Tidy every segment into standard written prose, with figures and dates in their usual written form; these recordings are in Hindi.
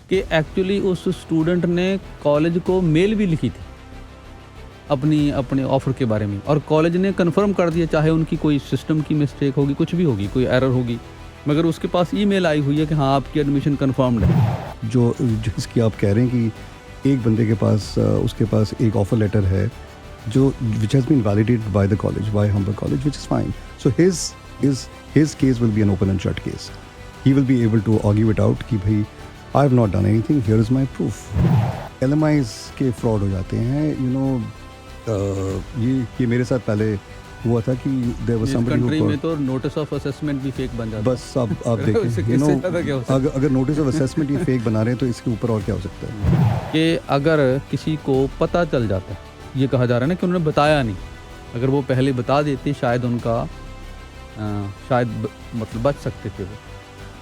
कि एक्चुअली उस स्टूडेंट ने कॉलेज को मेल भी लिखी थी अपने ऑफ़र के बारे में, और कॉलेज ने कंफर्म कर दिया, चाहे उनकी कोई सिस्टम की मिस्टेक होगी, कुछ भी होगी, कोई एरर होगी, मगर उसके पास ईमेल आई हुई है कि हाँ आपकी एडमिशन कंफर्म्ड है। जिसकी आप कह रहे हैं कि एक बंदे के पास उसके पास एक ऑफर लेटर है जो which has been validated by the college, by Humber college, which is fine. So his case will be an open and shut case. He will be able to argue it out कि भाई I have not done anything, here is my proof. LMIs के फ्रॉड हो जाते हैं, you know. ये मेरे साथ पहले हुआ था कि there was somebody कंट्री में तो नोटिस ऑफ असेसमेंट भी फेक बन जाता है। बस आप देखें, you know, अगर नोटिस ऑफ असेसमेंट ये फेक बना रहे हैं तो इसके ऊपर और क्या हो सकता है कि अगर किसी को पता चल जाता है, ये कहा जा रहा है ना कि उन्होंने बताया नहीं, अगर वो पहले बता देते शायद उनका मतलब बच सकते थे वो।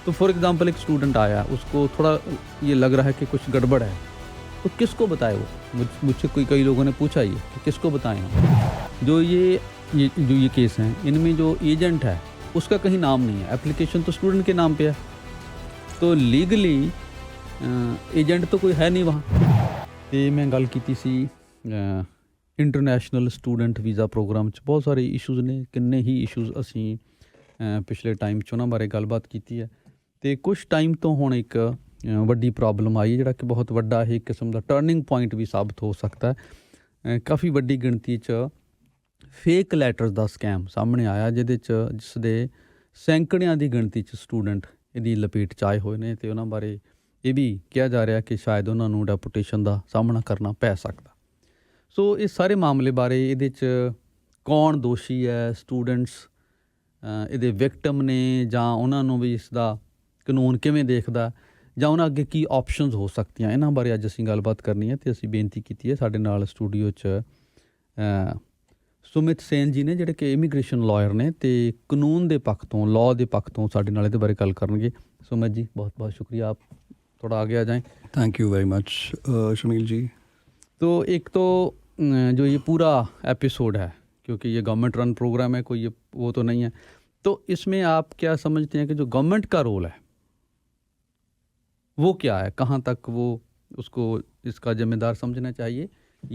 तो फॉर एग्जांपल एक स्टूडेंट आया, उसको थोड़ा ये लग रहा है कि कुछ गड़बड़ है, तो किसको बताए वो? मुझसे कई लोगों ने पूछा ये कि किसको बताएं हम। जो ये केस हैं, इनमें जो एजेंट है उसका कहीं नाम नहीं है, एप्लीकेशन तो स्टूडेंट के नाम पे है, तो लीगली एजेंट तो कोई है नहीं वहाँ। ਤੇ ਮੈਂ ਗੱਲ ਕੀਤੀ ਸੀ ਇੰਟਰਨੈਸ਼ਨਲ ਸਟੂਡੈਂਟ ਵੀਜ਼ਾ ਪ੍ਰੋਗਰਾਮ 'ਚ ਬਹੁਤ ਸਾਰੇ ਇਸ਼ੂਜ਼ ਨੇ, ਕਿੰਨੇ ਹੀ ਇਸ਼ੂਜ਼ ਅਸੀਂ ਪਿਛਲੇ ਟਾਈਮ 'ਚ ਉਹਨਾਂ ਬਾਰੇ ਗੱਲਬਾਤ ਕੀਤੀ ਹੈ। ਅਤੇ ਕੁਛ ਟਾਈਮ ਤੋਂ ਹੁਣ ਇੱਕ ਵੱਡੀ ਪ੍ਰੋਬਲਮ ਆਈ ਜਿਹੜਾ ਕਿ ਬਹੁਤ ਵੱਡਾ ਇੱਕ ਕਿਸਮ ਦਾ ਟਰਨਿੰਗ ਪੁਆਇੰਟ ਵੀ ਸਾਬਤ ਹੋ ਸਕਦਾ ਹੈ। ਕਾਫੀ ਵੱਡੀ ਗਿਣਤੀ 'ਚ ਫੇਕ ਲੈਟਰਸ ਦਾ ਸਕੈਮ ਸਾਹਮਣੇ ਆਇਆ, ਜਿਹਦੇ 'ਚ ਜਿਸ ਦੇ ਸੈਂਕੜਿਆਂ ਦੀ ਗਿਣਤੀ 'ਚ ਸਟੂਡੈਂਟ ਇਹਦੀ ਲਪੇਟ 'ਚ ਆਏ ਹੋਏ ਨੇ, ਅਤੇ ਉਹਨਾਂ ਬਾਰੇ ਇਹ ਵੀ ਕਿਹਾ ਜਾ ਰਿਹਾ ਕਿ ਸ਼ਾਇਦ ਉਹਨਾਂ ਨੂੰ ਡੈਪੂਟੇਸ਼ਨ ਦਾ ਸਾਹਮਣਾ ਕਰਨਾ ਪੈ ਸਕਦਾ। ਸੋ ਇਹ ਸਾਰੇ ਮਾਮਲੇ ਬਾਰੇ, ਇਹਦੇ 'ਚ ਕੌਣ ਦੋਸ਼ੀ ਹੈ, ਸਟੂਡੈਂਟਸ ਇਹਦੇ ਵਿਕਟਮ ਨੇ ਜਾਂ ਉਹਨਾਂ ਨੂੰ ਵੀ ਇਸ ਦਾ ਕਾਨੂੰਨ ਕਿਵੇਂ ਦੇਖਦਾ, ਜਾਂ ਉਹਨਾਂ ਅੱਗੇ ਕੀ ਆਪਸ਼ਨਸ ਹੋ ਸਕਦੀਆਂ, ਇਹਨਾਂ ਬਾਰੇ ਅੱਜ ਅਸੀਂ ਗੱਲਬਾਤ ਕਰਨੀ ਹੈ। ਅਤੇ ਅਸੀਂ ਬੇਨਤੀ ਕੀਤੀ ਹੈ, ਸਾਡੇ ਨਾਲ ਸਟੂਡੀਓ 'ਚ ਸੁਮਿਤ ਸੇਨ ਜੀ ਨੇ, ਜਿਹੜੇ ਕਿ ਇਮੀਗ੍ਰੇਸ਼ਨ ਲਾਇਰ ਨੇ ਅਤੇ ਕਾਨੂੰਨ ਦੇ ਪੱਖ ਤੋਂ, ਲਾਅ ਦੇ ਪੱਖ ਤੋਂ ਸਾਡੇ ਨਾਲ ਇਹਦੇ ਬਾਰੇ ਗੱਲ ਕਰਨਗੇ। ਸੁਮਿਤ जी बहुत बहुत शुक्रिया, आप थोड़ा आगे आ जाएं। Thank you very much Shameel ji. तो एक तो जो ये पूरा एपिसोड है, क्योंकि ये गवर्नमेंट रन प्रोग्राम है, कोई ये वो तो नहीं है, तो इसमें आप क्या समझते हैं कि जो गवर्नमेंट का रोल है वो क्या है, कहाँ तक वो उसको इसका जिम्मेदार समझना चाहिए,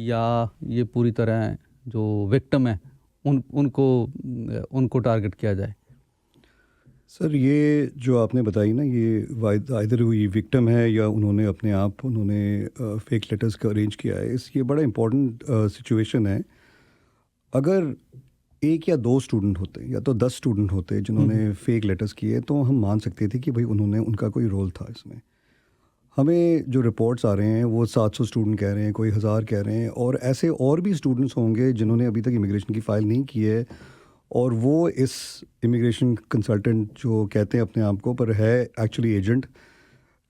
या ये पूरी तरह जो विक्टिम है उनको टारगेट किया जाए? सर, ये जो आपने बताई ना, ये आइदर हुई विक्टिम है या उन्होंने फेक लेटर्स का अरेंज किया है। ये बड़ा इम्पोर्टेंट सिचुएशन है। अगर एक या दो स्टूडेंट होते या तो 10 स्टूडेंट होते जिन्होंने फेक लेटर्स किए, तो हम मान सकते थे कि भाई उनका कोई रोल था इसमें। हमें जो रिपोर्ट्स आ रहे हैं वो 700 स्टूडेंट कह रहे हैं, कोई 1000 कह रहे हैं, और ऐसे और भी स्टूडेंट्स होंगे जिन्होंने अभी तक इमिग्रेशन की फ़ाइल नहीं की है, और वो इस इमिग्रेशन कंसल्टेंट जो कहते हैं अपने आप को, पर है एक्चुअली एजेंट,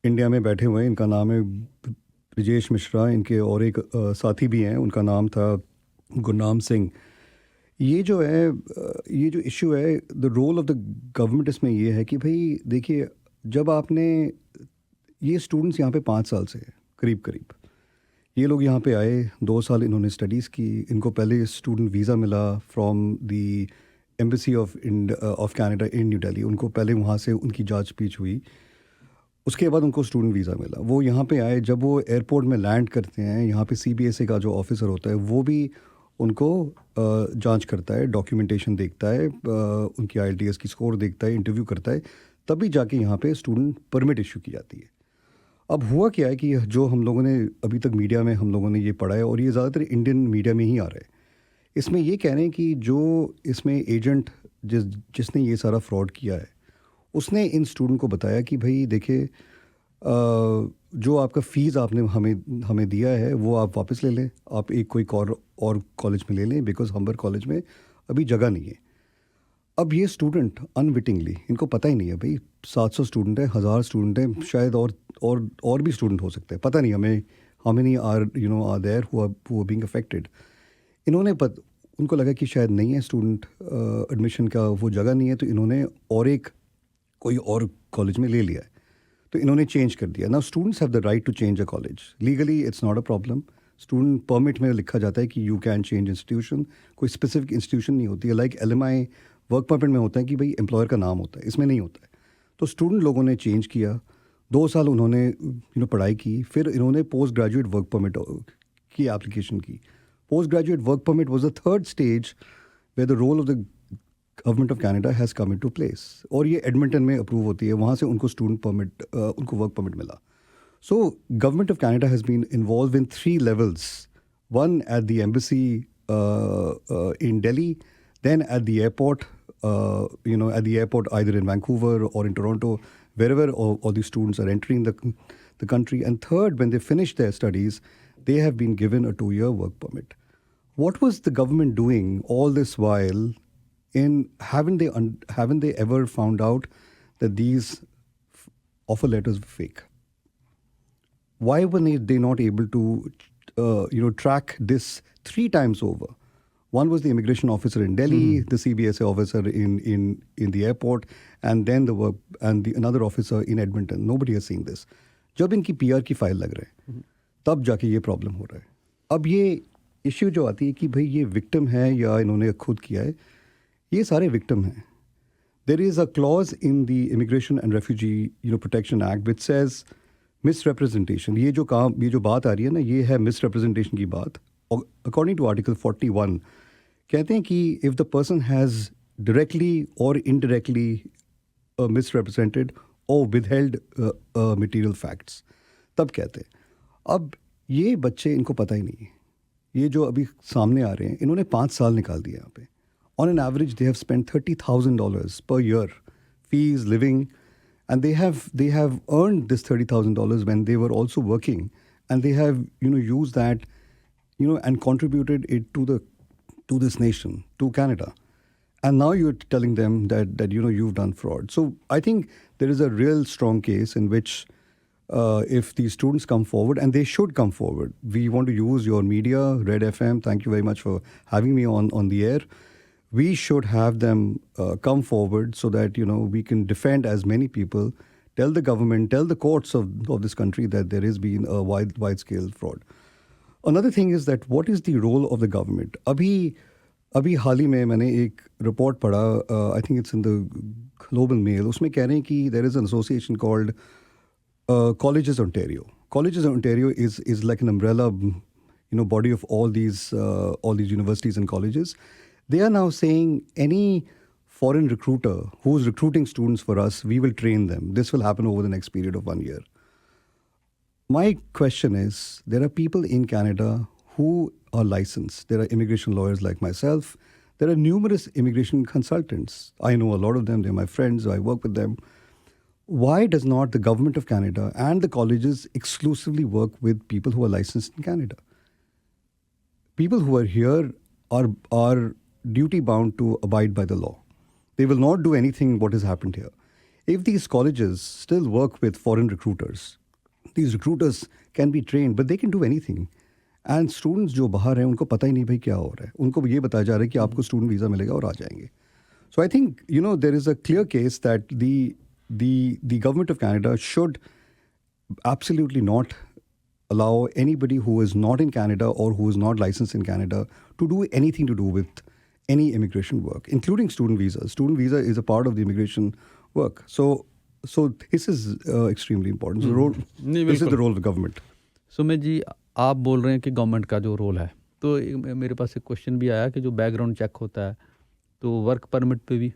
इंडिया में बैठे हुए हैं। इनका नाम है ब्रिजेश मिश्रा, इनके और एक साथी भी हैं, उनका नाम था गुरनाम सिंह। ये जो इशू है, the role of the government इसमें ये है कि भाई देखिए, जब आपने ये स्टूडेंट्स यहाँ पे 5 साल से करीब ये लोग यहाँ पे आए, 2 साल इन्होंने स्टडीज़ की, इनको पहले स्टूडेंट वीज़ा मिला from the embassy of Canada in new Delhi. उनको पहले वहाँ से उनकी जांच पीछ हुई, उसके बाद उनको स्टूडेंट वीज़ा मिला। वो यहाँ पे आए, जब वो एयरपोर्ट में लैंड करते हैं, यहाँ पे CBSA का जो ऑफिसर होता है वो भी उनको जांच करता है, डॉक्यूमेंटेशन देखता है, उनकी IELTS की स्कोर देखता है, इंटरव्यू करता है, तभी जाके यहाँ पे स्टूडेंट परमिट इशू की जाती है। अब हुआ क्या है कि जो हम लोगों ने अभी तक मीडिया में हम लोगों ने ये पढ़ा है, और ये ज़्यादातर इंडियन मीडिया में ही आ रहा है, इसमें ये कह रहे हैं कि जो इसमें एजेंट जिसने ये सारा फ्रॉड किया है, उसने इन स्टूडेंट को बताया कि भाई देखिए, जो आपका फ़ीस आपने हमें दिया है वो आप वापस ले लें, आप एक कोई और कॉलेज में ले लें, बिकॉज हम्बर कॉलेज में अभी जगह नहीं है। अब ये स्टूडेंट अनविटिंगली, इनको पता ही नहीं है भाई 700 स्टूडेंट है, 1000 स्टूडेंट है, शायद और भी स्टूडेंट हो सकते हैं, पता नहीं हमें, how many are there who are being affected. उनको लगा कि शायद नहीं है स्टूडेंट, एडमिशन का वो जगह नहीं है, तो इन्होंने कोई और कॉलेज में ले लिया है, तो इन्होंने चेंज कर दिया। Now students have the right to change a college, legally it's not a problem. Student permit में लिखा जाता है कि यू कैन चेंज इंस्टीट्यूशन, कोई स्पेसिफिक इंस्टीट्यूशन नहीं होती है। लाइक LMI वर्क परमिट में होता है कि भाई एम्प्लॉयर का नाम होता है, इसमें नहीं होता है। तो स्टूडेंट लोगों ने चेंज किया, 2 साल उन्होंने पढ़ाई की, फिर इन्होंने पोस्ट ग्रेजुएट वर्क परमिट की एप्लीकेशन की. Post graduate work permit was the third stage where the role of the government of Canada has come into place. और ये एडमिंटन में अप्रूव होती है, वहाँ से उनको स्टूडेंट परमिट, उनको वर्क परमिट मिला. So, Government of Canada has been involved in 3 levels. One at the embassy in Delhi, then at the airport, at the airport either in Vancouver or in Toronto, wherever all these students are entering the country. And third, when they finish their studies, they have been given a 2-year work permit. What was the government doing all this while? Haven't they ever found out that these offer letters were fake? Why were they not able to, track this 3 times over? One was the immigration officer in Delhi, the CBSA officer in the airport, and then another officer in Edmonton. Nobody has seen this. जब इनकी PR की फाइल लग रहे हैं, तब जाके ये प्रॉब्लम हो रहा है. अब ये इश्यू जो आती है कि भाई ये विक्टिम है या इन्होंने खुद किया है, ये सारे विक्टिम हैं. There is a clause in the Immigration and Refugee Protection Act which says misrepresentation. ये जो बात आ रही है ना, ये है मिसरिप्रेजेंटेशन की बात. अकॉर्डिंग टू आर्टिकल 41 कहते हैं कि if the person has directly और इनडायरेक्टली मिसरिप्रेजेंटेड और विदहेल्ड मटेरियल फैक्ट्स, तब कहते हैं. अब ये बच्चे, इनको पता ही नहीं है. ये जो अभी सामने आ रहे हैं, इन्होंने 5 साल निकाल दिया यहाँ पे. On an average they have spent $30,000 per year, fees, living. And they have earned this $30,000 when they were also working, and they have used that and contributed it to this nation, to Canada. And now you're telling them that you've done fraud. So I think there is a real strong case in which if these students come forward, and they should come forward. We want to use your media, Red FM. Thank you very much for having me on the air. We should have them come forward so that we can defend as many people, tell the government, tell the courts of this country that there has been a wide scale fraud. Another thing is that what is the role of the government? अभी हाल ही में मैंने एक रिपोर्ट पढ़ा, I think it's in the Global Mail. उसमें कह रहे हैं कि there is an association called Colleges Ontario. Colleges Ontario is like an umbrella body of all these universities and colleges. They are now saying any foreign recruiter who's recruiting students for us, we will train them. This will happen over the next period of 1 year. My question is, there are people in Canada who are licensed. There are immigration lawyers like myself. There are numerous immigration consultants. I know a lot of them. They're my friends. I work with them. Why does not the government of Canada and the colleges exclusively work with people who are licensed in Canada? People who are here are duty bound to abide by the law. They will not do anything what has happened here. If these colleges still work with foreign recruiters, these recruiters can be trained, but they can do anything. And students जो बाहर हैं, उनको पता ही नहीं भाई क्या हो रहा है. उनको ये बताया जा रहा है कि आपको स्टूडेंट वीज़ा मिलेगा और आ जाएंगे. So I think there is a clear case that the government of Canada should absolutely not allow anybody who is not in Canada or who is not licensed in Canada to do anything to do with any immigration work, including student visas. Student visa is a part of the immigration work. So this is extremely important. This is the role of the government. Sumit ji, आप बोल रहे हैं कि गवर्नमेंट का जो रोल है, तो मेरे पास एक क्वेश्चन भी आया कि जो बैकग्राउंड चेक होता है, तो वर्क परमिट पे भी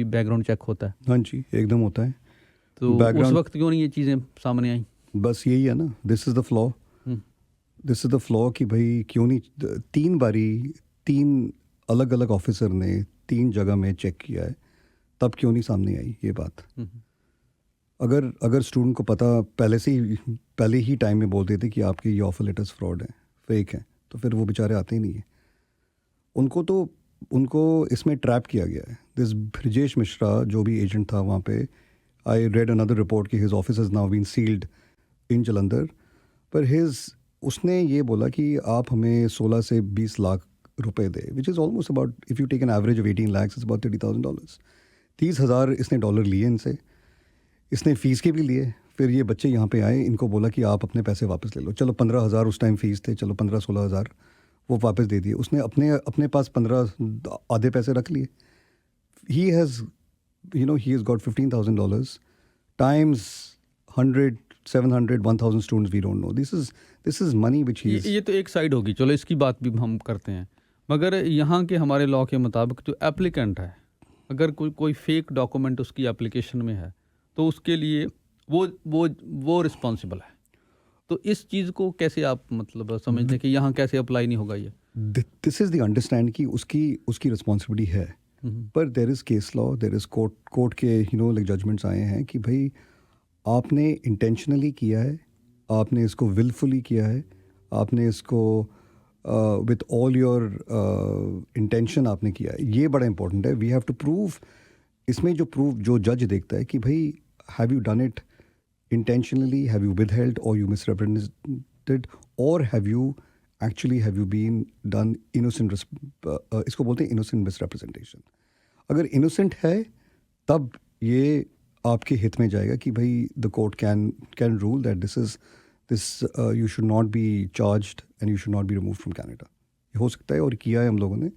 बैकग्राउंड चेक होता है. हाँ जी, एकदम होता है. तो उस वक्त क्यों नहीं ये चीज़ें सामने आई? बस यही है ना, this is the flaw. This is the flaw कि भाई क्यों नहीं 3 अलग अलग ऑफिसर ने 3 जगह में चेक किया है, तब क्यों नहीं सामने आई ये बात? अगर स्टूडेंट को पता पहले ही टाइम में बोल देते कि आपके ये ऑफर लेटर्स फ्रॉड हैं, फेक हैं, तो फिर वो बेचारे आते ही नहीं है. उनको इसमें ट्रैप किया गया है. दिस ब्रिजेश मिश्रा जो भी एजेंट था वहाँ पे, आई रेड अनदर रिपोर्ट कि his office has now been sealed in Jalandhar. पर उसने ये बोला कि आप हमें 16 से 20 लाख रुपए दे, which is almost about, if you take an average of 18 lakhs, it's about $30,000. 30,000 इसने डॉलर लिए इनसे, इसने फ़ीस के भी लिए. फिर ये बच्चे यहाँ पे आए, इनको बोला कि आप अपने पैसे वापस ले लो. चलो 15,000 उस टाइम फ़ीस थे, चलो 15-16,000 वो वापस दे दिए. उसने अपने पास 15 आधे पैसे रख लिए. he has got $15,000 times 100, 700, 1000 students, we don't know. This is money which he's... ये तो एक साइड होगी, चलो इसकी बात भी हम करते हैं। मगर यहाँ के हमारे लॉ के मुताबिक जो एप्लीकेंट है, अगर कोई फेक डॉक्यूमेंट उसकी एप्लीकेशन में है तो उसके लिए वो रिस्पॉन्सिबल है। तो इस चीज़ को कैसे आप मतलब समझते हैं कि यहाँ कैसे अप्लाई नहीं होगा ये? दिस इज़ द अंडरस्टैंड कि उसकी रिस्पॉन्सिबिलिटी है, पर there is case law, there is court के लाइक जजमेंट्स आए हैं कि भाई आपने इंटेंशनली किया है, आपने इसको विलफुली किया है, आपने इसको विथ ऑल योर इंटेंशन आपने किया है। ये बड़ा इंपॉर्टेंट है। वी हैव टू प्रूव, इसमें जो जज देखता है कि भाई have you done it intentionally, have you withheld or you misrepresented, or have you been done innocent, इसको बोलते हैं innocent misrepresentation। अगर innocent है तब ये आपके हित में जाएगा कि भाई the court can rule that this you should not be charged and you should not be removed from Canada। ये हो सकता है और किया है हम लोगों ने।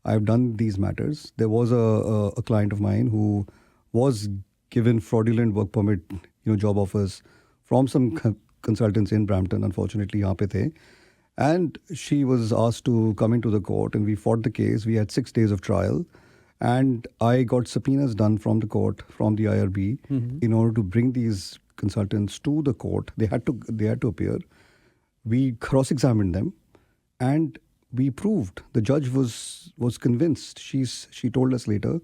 I have done these matters। There was a client of mine who was given fraudulent work permit, job offers from some consultants in Brampton, unfortunately यहाँ पे थे, and she was asked to come into the court and we fought the case. We had 6 days of trial and I got subpoenas done from the court, from the IRB, in order to bring these consultants to the court. They had to appear. We cross-examined them and we proved. The judge was convinced. She told us later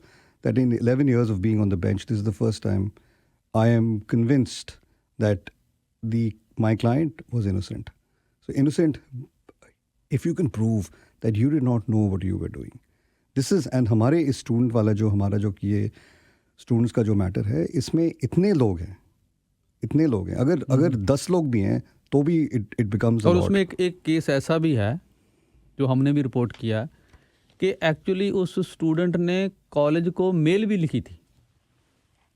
that in 11 years of being on the bench, this is the first time I am convinced that my client was innocent. So innocent, if you can prove that you did not know what you were doing. This is, and हमारे इस स्टूडेंट वाला हमारा ये स्टूडेंट्स का जो मैटर है, इसमें इतने लोग हैं, अगर 10 लोग भी हैं तो भी it becomes a lot. और उसमें एक केस ऐसा भी है जो हमने भी रिपोर्ट किया है कि एक्चुअली उस स्टूडेंट ने कॉलेज को मेल भी लिखी थी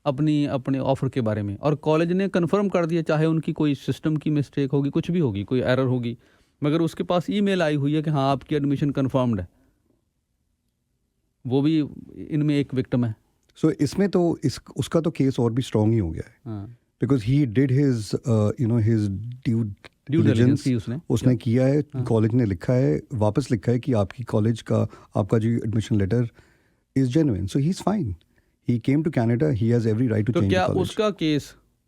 अपने ऑफर के बारे में, और कॉलेज ने कंफर्म कर दिया, चाहे उनकी कोई सिस्टम की मिस्टेक होगी, कुछ भी होगी, कोई एरर होगी, मगर उसके पास ईमेल आई हुई है कि हाँ आपकी एडमिशन कंफर्म्ड है। वो भी इनमें एक विक्टिम है। सो इसमें तो उसका तो केस और भी स्ट्रांग ही हो गया है, because he did his due diligence, उसने किया है, कॉलेज ने लिखा है, वापस लिखा है कि आपकी कॉलेज का आपका जो admission letter is genuine, so he is fine. He came to Canada. He has every right to change the college. तो क्या उसका केस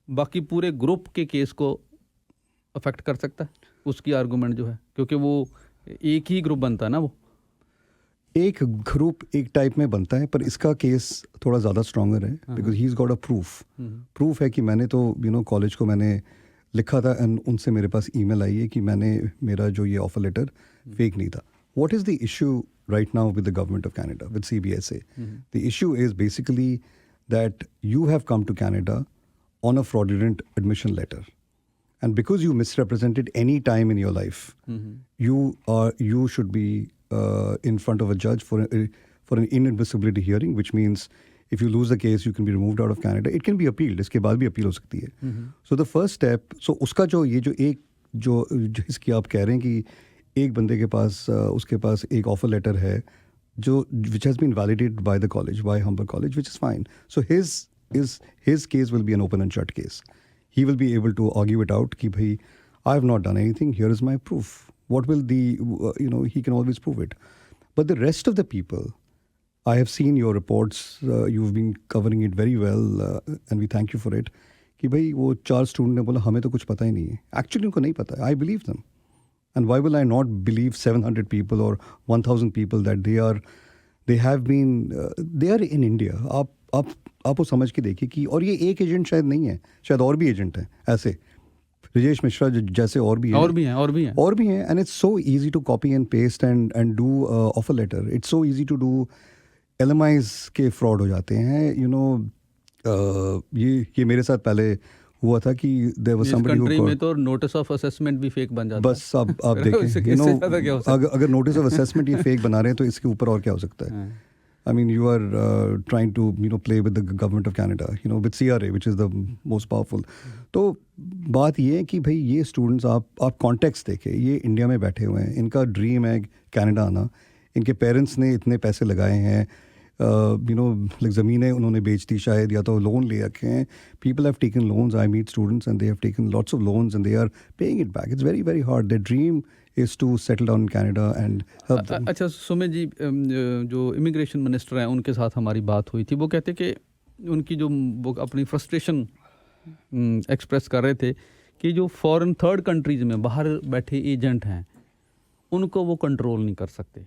बाकी पूरे ग्रुप के केस को अफेक्ट कर सकता है? उसकी आर्गुमेंट जो है, क्योंकि वो एक ही ग्रुप बनता है ना, वो एक ग्रुप एक टाइप में बनता है, पर इसका केस थोड़ा ज़्यादा स्ट्रॉन्गर है because he is got a proof है कि मैंने तो कॉलेज को मैंने लिखा था एंड उनसे मेरे पास ईमेल आई है कि मेरा जो ये ऑफर लेटर फेक नहीं था। What is the issue right now with the government of Canada, with CBSA? The issue is basically that you have come to Canada on a fraudulent admission letter. And because you misrepresented any time in your life, you should be in front of a judge for an inadmissibility hearing, which means if you lose the case, you can be removed out of Canada. It can be appealed. इसके बाद भी appeal हो सकती है. So the first step, so उसका जो इसकी आप कह रहे हैं कि एक बंदे के पास उसके पास एक ऑफर लेटर है जो which has been validated by the college, by Humber College, which is fine. So his case will be an open and shut case. He will be able to argue it out कि भाई I have not done anything, here is my proof. What will he can always prove it. But the rest of the people, I have seen your reports, you've been covering it very well and we thank you for it, कि भाई वो 4 स्टूडेंट ने बोला हमें तो कुछ पता ही नहीं है। एक्चुअली उनको नहीं पता है। I believe them. And why will I not believe 700 people or 1,000 people that they are in India? आप वो समझ के देखिए कि, और ये एक एजेंट शायद नहीं है, शायद और भी एजेंट हैं ऐसे, राजेश मिश्रा जैसे और भी हैं and it's so easy to copy and paste and do offer letter. It's so easy to do LMIs के fraud हो जाते हैं, ये मेरे साथ पहले हुआ था कि there was somebody who country में तो नोटिस ऑफ असेसमेंट भी फेक बन जाता है। बस आप देखें अगर नोटिस ऑफ असेसमेंट ये फेक बना रहे हैं तो इसके ऊपर और क्या हो सकता है। I mean, you are trying to play with the government of Canada, with CRA, which is the most powerful. तो बात ये है कि भाई ये स्टूडेंट्स आप कॉन्टेक्स्ट देखें, ये इंडिया में बैठे हुए हैं, इनका ड्रीम है कनाडा आना, इनके पेरेंट्स ने इतने पैसे लगाए हैं, लाइक ज़मीनें उन्होंने बेच दी शायद, या तो लोन ले रखे हैं. People have taken loans. I meet students and they have taken lots of loans and they are paying it back. It's very very hard. Their dream is to settle down in Canada and help them. अच्छा सुमित जी, जो इमिग्रेशन मिनिस्टर हैं उनके साथ हमारी बात हुई थी. वो कहते कि उनकी जो वो अपनी फ्रस्ट्रेशन एक्सप्रेस कर रहे थे कि जो फॉरेन थर्ड कंट्रीज़ में बाहर बैठे एजेंट हैं उनको वो कंट्रोल नहीं कर सकते,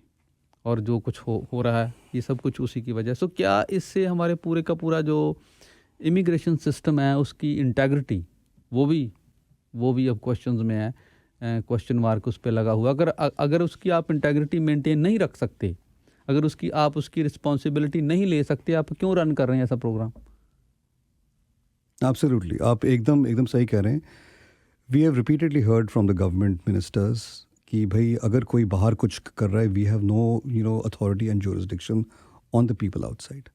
और जो कुछ हो रहा है ये सब कुछ उसी की वजह. सो क्या इससे हमारे पूरे का पूरा जो इमिग्रेशन सिस्टम है उसकी इंटेग्रिटी वो भी अब क्वेश्चंस में है, क्वेश्चन मार्क उस पर लगा हुआ. अगर उसकी आप इंटेग्रिटी मेंटेन नहीं रख सकते, अगर आप उसकी रिस्पॉन्सिबिलिटी नहीं ले सकते, आप क्यों रन कर रहे हैं ऐसा प्रोग्राम? एब्सोल्युटली, आप एकदम सही कह रहे हैं. We have repeatedly heard from the government ministers कि भाई अगर कोई बाहर कुछ कर रहा है, we have no authority and jurisdiction on the people outside.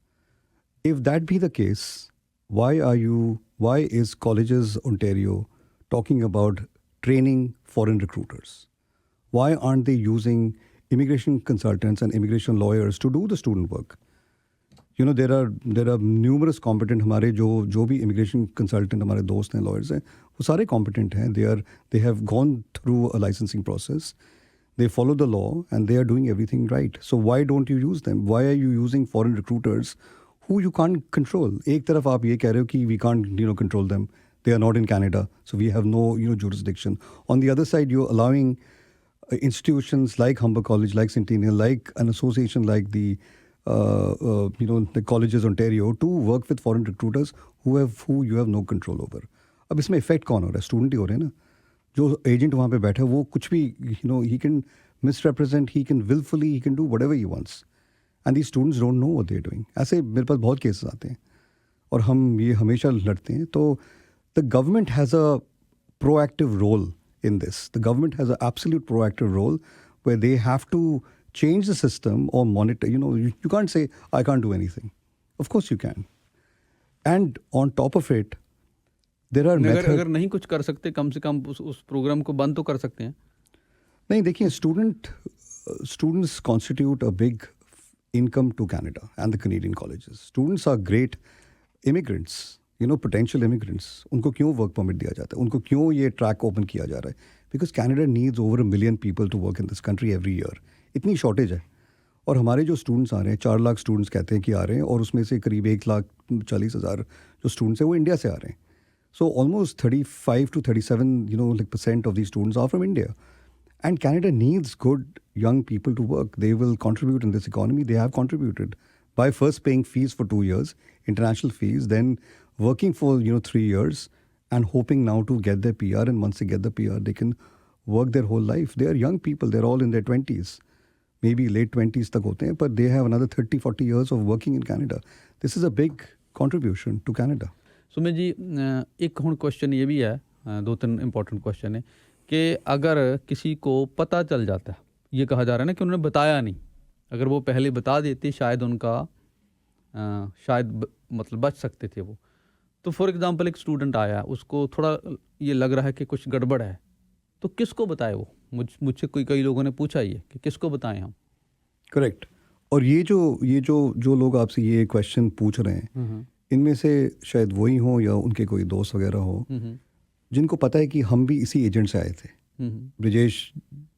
If that be the case, why is Colleges Ontario talking about training foreign recruiters? Why aren't they using immigration consultants and immigration lawyers to do the student work? There are numerous competent हमारे जो भी immigration consultant हमारे दोस्त हैं, lawyers हैं, वो सारे competent हैं. They have gone through a licensing process. They follow the law and they are doing everything right. So why don't you use them? Why are you using foreign recruiters who you can't control? एक तरफ आप ये कह रहे हो कि we can't control them. They are not in Canada, so we have no jurisdiction. On the other side, you're allowing institutions like Humber College, like Centennial, like an association like the Colleges Ontario to work with foreign recruiters who you have no control over. अब इसमें इफेक्ट कौन हो रहा है? स्टूडेंट ही हो रहे हैं ना. जो एजेंट वहाँ पे बैठा है वो कुछ भी he can misrepresent, he can willfully, he can do whatever he wants. And these students don't know what they're doing. ऐसे मेरे पास बहुत केसेस आते हैं और हम ये हमेशा लड़ते हैं. तो the government has a proactive role in this. The government has an absolute proactive role where they have to change the system or monitor. You can't say, I can't do anything. Of course you can. And on top of it, there are methods. अगर नहीं कुछ कर सकते, कम से कम उस प्रोग्राम को बंद तो कर सकते हैं. नहीं, देखिए, students constitute a big income to Canada and the Canadian colleges. Students are great immigrants, potential immigrants. उनको क्यों वर्क परमिट दिया जाता है? उनको क्यों ये ट्रैक ओपन किया जा रहा है? Because Canada needs over 1 million people to work in this country every year. इतनी शॉर्टेज है. और हमारे जो स्टूडेंट्स आ रहे हैं, 4 लाख स्टूडेंट्स कहते हैं कि आ रहे हैं, और उसमें से करीब 1,40,000 जो स्टूडेंट्स हैं वो इंडिया से आ रहे हैं. So almost 35 to 37% of these students are from India. And Canada needs good young people to work. They will contribute in this economy. They have contributed by first paying fees for 2 years, international fees, then working for 3 years and hoping now to get their PR. And once they get the PR, they can work their whole life. They are young people. They're all in their 20s, maybe late 20s tak hote hain, but they have another 30-40 years of working in Canada. This is a big contribution to Canada. Sumit ji, एक ਹੁਣ क्वेश्चन ये भी है, 2-3 इंपॉर्टेंट क्वेश्चन है कि अगर किसी को पता चल जाता है, ये कहा जा रहा है ना कि उन्होंने बताया नहीं, अगर वो पहले बता देते शायद उनका मतलब बच सकते थे वो. तो फॉर एग्जांपल एक स्टूडेंट आया, उसको थोड़ा ये लग रहा है कि कुछ गड़बड़ है, तो किसको बताए वो? मुझसे कई लोगों ने पूछा ये कि किसको बताएं हम. करेक्ट. और ये जो लोग आपसे ये क्वेश्चन पूछ रहे हैं, इनमें से शायद वही हो या उनके कोई दोस्त वगैरह हो जिनको पता है कि हम भी इसी एजेंट से आए थे. ब्रिजेश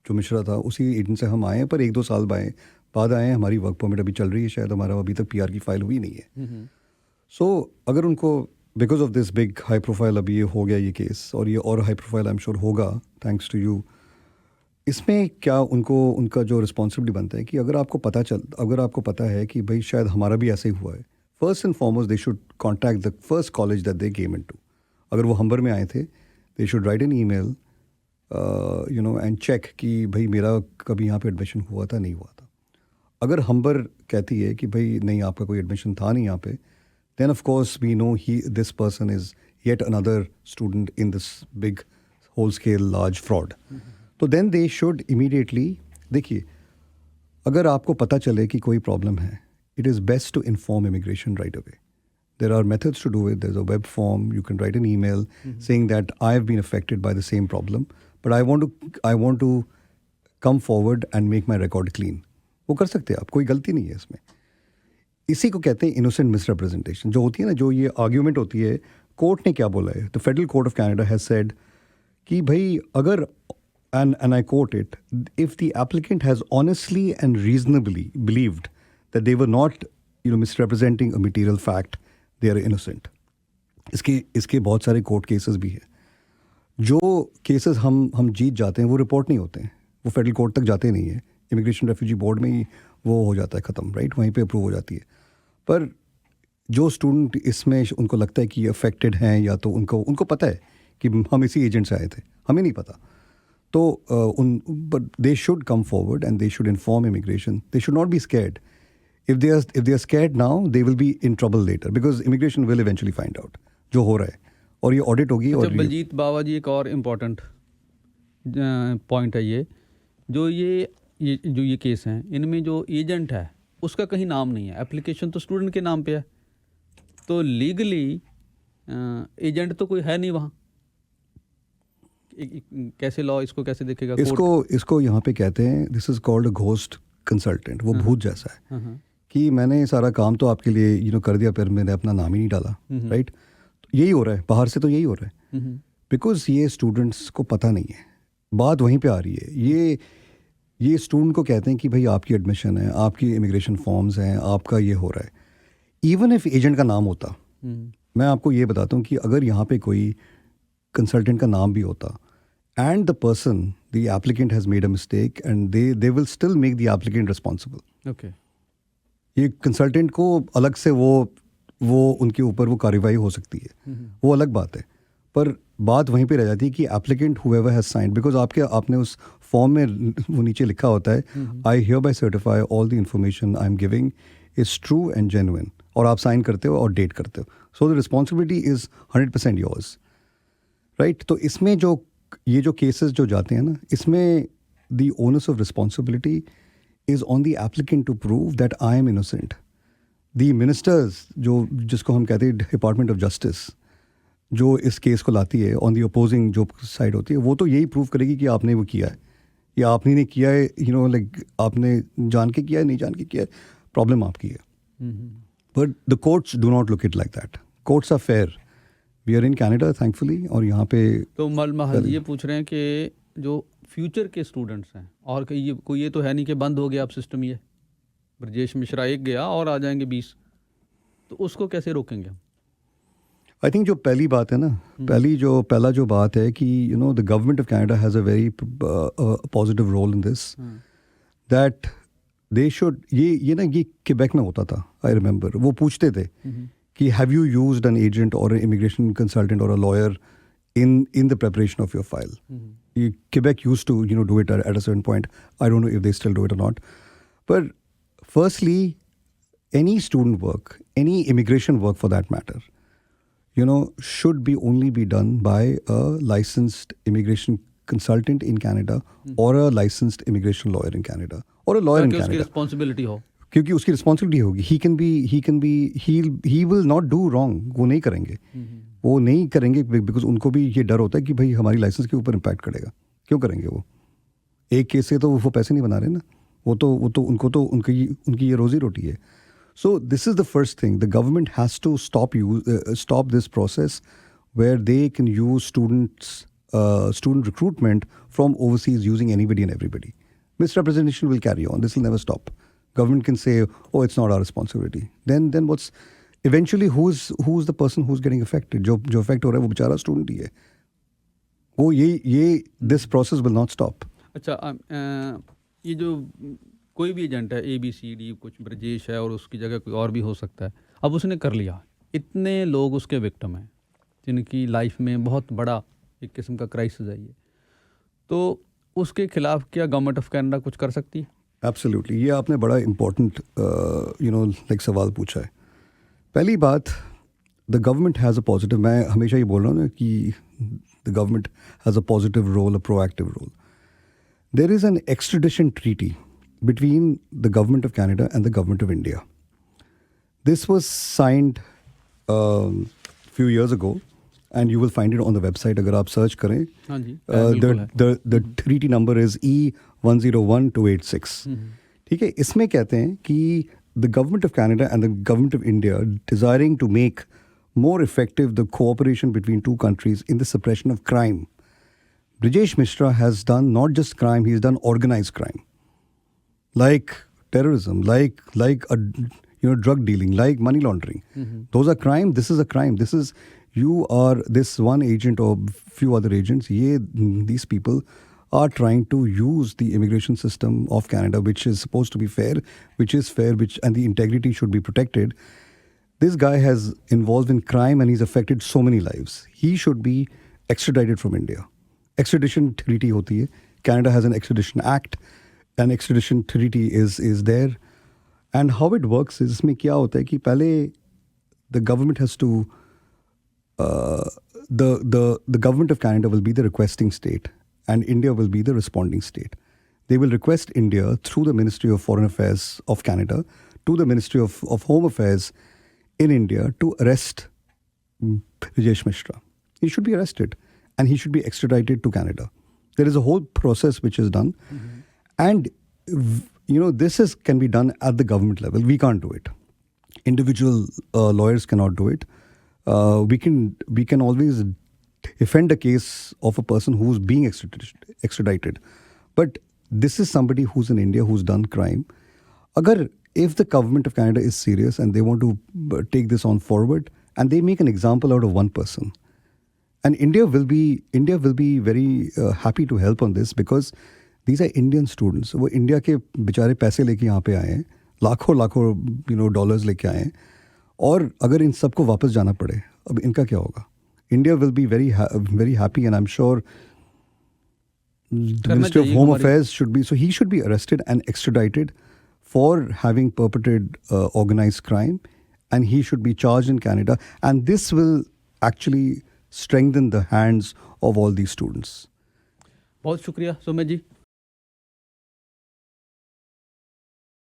जो मिश्रा था, उसी एजेंट से हम आए हैं, पर 1-2 साल बाद आए हैं. हमारी वर्क परमिट अभी चल रही है, शायद हमारा अभी तक PR की फाइल हुई नहीं है. सो अगर उनको because of this big high profile अभी ये हो गया ये केस, और ये और high profile I am sure होगा थैंक्स टू यू, इसमें क्या उनका जो रिस्पॉन्सिबिलिटी बनता है कि अगर आपको पता है कि भाई शायद हमारा भी ऐसे ही हुआ है, first and foremost they should contact the first college that they came into. अगर वो हम्बर में आए थे, they should write an email and check कि भाई मेरा कभी यहाँ पे एडमिशन हुआ था, नहीं हुआ था. अगर हम्बर कहती है कि भाई नहीं, आपका कोई एडमिशन था नहीं यहाँ पे, then of course we know this person is yet another student in this big whole scale large fraud. So then they should immediately, देखिए, अगर आपको पता चले कि कोई प्रॉब्लम है, it is best to inform immigration right away. There are methods to do it. There's a web form. You can write an email saying that I have been affected by the same problem, but I want to come forward and make my record clean. वो कर सकते हैं आप, कोई गलती नहीं है इसमें. इसी को कहते हैं इनोसेंट मिसरिप्रेजेंटेशन जो होती है ना, जो ये आर्ग्यूमेंट होती है। कोर्ट ने क्या बोला है, the federal court of Canada has said कि भाई अगर and I quote it, if the applicant has honestly and reasonably believed that they were not misrepresenting a material fact, they are innocent. इसके बहुत सारे कोर्ट केसेस भी हैं। जो केसेस हम जीत जाते हैं वो रिपोर्ट नहीं होते हैं, वो फेडरल कोर्ट तक जाते नहीं है, इमिग्रेशन रेफ्यूजी बोर्ड में ही वो हो जाता है ख़त्म, राइट, वहीं पे अप्रूव हो जाती है। पर जो स्टूडेंट इसमें उनको लगता है कि अफेक्टेड हैं, या तो उनको पता है कि हम इसी एजेंट से आए थे, हमें नहीं पता, तो but they should come forward and they should inform immigration. They should not be scared. If they are scared now, they will be in trouble later because immigration will eventually find out जो हो रहा है, और ये ऑडिट होगी। और बलजीत बाबा जी, एक और इम्पॉर्टेंट पॉइंट है ये, जो ये केस हैं, इनमें जो एजेंट है उसका कहीं नाम नहीं है, एप्लीकेशन तो स्टूडेंट के नाम पे है, तो लीगली एजेंट तो कोई है नहीं वहाँ। कैसे लॉ इसको कैसे देखेगा? इसको यहाँ पे कहते हैं, this is called a ghost consultant. वो भूत जैसा है कि मैंने सारा काम तो आपके लिए कर दिया, फिर मैंने अपना नाम ही नहीं डाला, राइट। यही हो रहा है बाहर से, तो यही हो रहा है बिकॉज ये स्टूडेंट्स को पता नहीं है। बात वहीं पे आ रही है। ये स्टूडेंट को कहते हैं कि भाई आपकी एडमिशन है, आपकी इमिग्रेशन फॉर्म्स हैं, आपका ये हो रहा है। इवन इफ एजेंट का नाम होता, मैं आपको ये बताता हूँ कि अगर यहाँ पे कोई कंसल्टेंट का नाम भी होता and the person, the applicant has made a mistake and they will still make the applicant responsible. Okay. ये कंसल्टेंट को अलग से वो उनके ऊपर वो कार्रवाई हो सकती है, वो अलग बात है। पर बात वहीं पे रह जाती है कि applicant whoever has signed, because आपने उस फॉर्म में वो नीचे लिखा होता है, आई hereby certify all the information I am giving is true and genuine, और आप साइन करते हो और डेट करते हो, so the responsibility is 100% yours, right. तो इसमें ये जो केसेस जो जाते हैं ना, इसमें the onus of responsibility is on the applicant to prove that I am innocent. The ministers जिसको हम कहते हैं डिपार्टमेंट ऑफ जस्टिस, जो इस केस को लाती है ऑन द अपोजिंग जो साइड होती है, वो तो यही प्रूव करेगी कि आपने वो किया है या आपने नहीं किया है, लाइक आपने जान के किया है, नहीं जान के किया है, प्रॉब्लम आपकी है। But the courts do not look it like that. Courts are fair. We are in Canada thankfully, और यहाँ पे तो महल ये पूछ रहे हैं कि जो फ्यूचर के स्टूडेंट्स हैं, और कोई ये तो है नहीं कि बंद हो गया अब सिस्टम, ये ब्रजेश मिश्रा एक गया और आ जाएंगे 20, तो उसको कैसे रोकेंगे हम? आई थिंक जो पहली बात है ना, पहला जो बात है कि the government of Canada has a very positive role in this, that they should, ये क्वेबेक में होता था, आई रिमेंबर, वो पूछते थे कि have you used an agent or an immigration consultant or a lawyer in the preparation of your file? Quebec used to do it at a certain point. I don't know if they still do it or not. But firstly, any student work, any immigration work for that matter, should only be done by a licensed immigration consultant in Canada or a licensed immigration lawyer in Canada or a lawyer in Canada. उसकी responsibility हो, क्योंकि उसकी रिस्पॉन्सिबिलिटी होगी। He will not do wrong. वो नहीं करेंगे बिकॉज उनको भी ये डर होता है कि भाई हमारी लाइसेंस के ऊपर इम्पैक्ट करेगा। क्यों करेंगे? वो एक केस से तो वो पैसे नहीं बना रहे ना, वो तो उनकी ये रोजी रोटी है। So this is the first thing, the government has to stop this process where they can use student recruitment from overseas using anybody and everybody. Misrepresentation will carry on. This will never stop. Government can say, oh, it's not our responsibility. Then what's eventually who's the person who's getting affected? जो affect हो रहा है वो बेचारा स्टूडेंट ही है। वो ये this process will not stop. अच्छा, ये जो कोई भी एजेंट है ABCD, कुछ ब्रजेश है और उसकी जगह कोई और भी हो सकता है, अब उसने कर लिया, इतने लोग उसके विक्टिम हैं जिनकी लाइफ में बहुत बड़ा एक किस्म का क्राइसिस है ये, तो उसके खिलाफ क्या गवर्नमेंट ऑफ कनाडा कुछ कर सकती है? एब्सोल्युटली। ये आपने बड़ा इम्पोर्टेंट लाइक सवाल पूछा है। पहली बात, the government has a positive, मैं हमेशा ये बोल रहा हूँ ना कि the government has a positive role, a proactive role. There is an extradition treaty between the government of Canada and the government of India. This was signed few years ago, and you will find it on the website. अगर आप सर्च करें, the treaty number is E101286. ठीक है, इसमें कहते हैं कि the government of Canada and the government of India desiring to make more effective the cooperation between two countries in the suppression of crime. Brijesh Mishra has done not just crime, he's done organized crime, like terrorism, like drug dealing, like money laundering. Those are crime. This is a crime. This is, you are this one agent or few other agents. These people are trying to use the immigration system of Canada, which is supposed to be fair, which is fair, and the integrity should be protected. This guy has involved in crime and he's affected so many lives. He should be extradited from India. Extradition treaty hoti hai. Canada has an extradition act. An extradition treaty is there. And how it works is, इसमें क्या होता है कि पहले the government has to, the government of Canada will be the requesting state and India will be the responding state. They will request India through the Ministry of Foreign Affairs of Canada to the Ministry of Home Affairs in India to arrest Brijesh Mishra. He should be arrested and he should be extradited to Canada. There is a whole process which is done. And this can be done at the government level. We can't do it. Individual lawyers cannot do it. We can always defend a case of a person who's being extradited. But this is somebody who's in India who's done crime. If the government of Canada is serious and they want to take this on forward and they make an example out of one person, and India will be very happy to help on this, because these are Indian students. वो इंडिया के बेचारे पैसे लेके यहाँ पे आए हैं, लाखों डॉलर्स लेके आए हैं, और अगर इन सबको वापस जाना पड़े, अब इनका क्या होगा? India will be very happy, and I'm sure the Ministry of Home Affairs should be, so he should be arrested and extradited for having perpetrated organized crime, and he should be charged in Canada, and this will actually strengthen the hands of all these students. बहुत शुक्रिया सुमित जी.